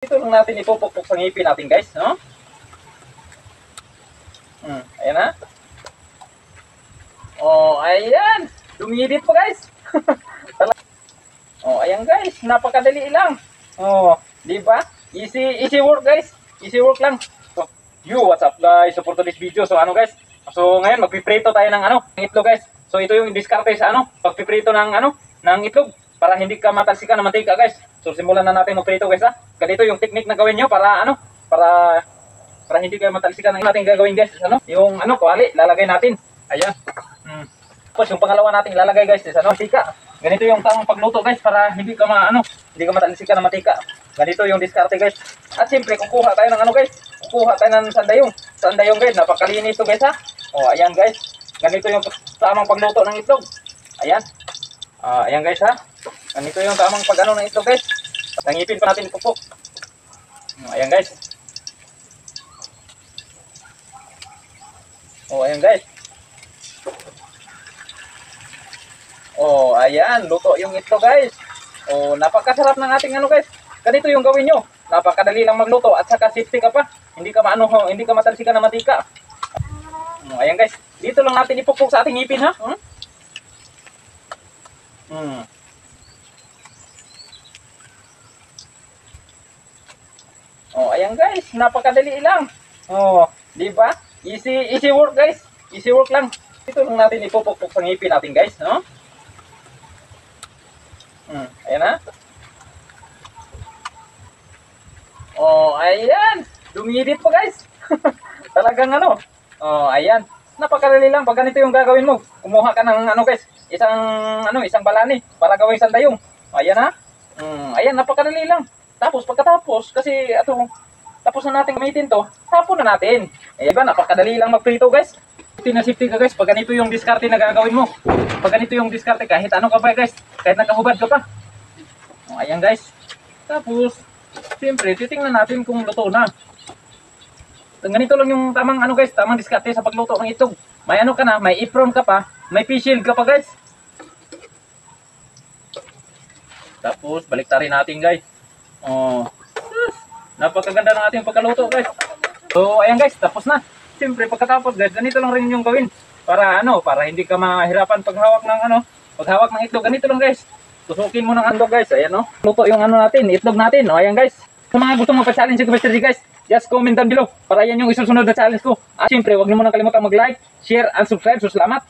Ito lang natin ipupukpok sa ngipin natin, guys, no? Ayan na. Oh, ayan. Dumidit po, guys. Oh, ayan, guys. Napakadali lang. Oh, di ba? Easy work, guys. Easy work lang. So, what's up, guys? So, for today's video, so ano, guys? So, ngayon magpiprito tayo ng itlog, guys. So, ito yung diskarte sa pagpiprito ng itlog para hindi ka matalsikan ng mantika, guys. So, simulan na natin magprito, guys, ha. Ganito yung technique na gawin nyo para para hindi kayo matalsikan ng natin gagawin, guys. Yung kuwali, lalagay natin. Ayan. Tapos yung pangalawa natin lalagay, guys, is mantika. Ganito yung tamang pagluto, guys, para hindi ka hindi ka matalsikan ng mantika. Ganito yung diskarte, guys. At siyempre, kukuha tayo ng guys. Kukuha tayo ng sandayong. Sandayong, guys. Napakalinis to, guys, ha. Oh, ayan, guys. Ganito yung tamang pagluto ng itlog. Ayan. Ayan, guys, ha. Ganito yung tamang ng itlog, guys. Tangipin pa natin ipupok. Ayan, guys. Oh, ayan, guys. Oh, ayan, luto yung itlog, guys. Oh, napakasarap ng ating guys. Ganito yung gawin nyo. Napakadali lang magluto at saka safety ka pa. Hindi ka hindi ka matalsikan ng mantika. Oh, ayan, guys. Dito lang natin ipukpok sa ating ngipin, ha. Oh, ayan, guys. Napakadali lang. Oh, di ba? Easy work, guys. Easy work lang. Dito lang natin ipupukpok sa ngipin natin, guys, no? Ayan na. Oh, ayan. Dumidit po, guys. Talagang Oh, ayan. Napakadali lang. Pag ganito yung gagawin mo, kumuha ka ng guys, isang balani para gawing sandayong. Ayan na. Ayan, napakadali lang. Tapos pagkatapos, kasi tapos na natin gamitin to, tapon na natin. Diba, napakadali lang magprito, guys. Safety ka, guys, pag ganito yung diskarte na gagawin mo. Pag ganito yung diskarte, kahit ka pa, guys, kahit nakahubad ka pa. O, ayan, guys. Tapos, siyempre, titingnan natin kung luto na. Ganito lang yung tamang guys, tamang diskarte sa pagluto ng itlog. May ka na, may apron ka pa, may face shield ka pa, guys. Tapos, baliktarin natin, guys. Oh, napakaganda ng ating pagkaluto, guys. So, ayan, guys, tapos na. Siyempre, pagkatapos, guys, ganito lang rin yung gawin para para hindi ka mahirapan paghawak ng itlog. Ganito lang, guys. Tusukin mo ng guys. Ayan, no. Luto yung natin, itlog natin. O, ayan, guys. Sa mga gusto magpa-challenge ko, Mr. G, guys, just comment down below para yan yung isusunod na challenge ko. At siyempre, huwag niyo muna kalimutan mag-like, share, and subscribe. So, salamat.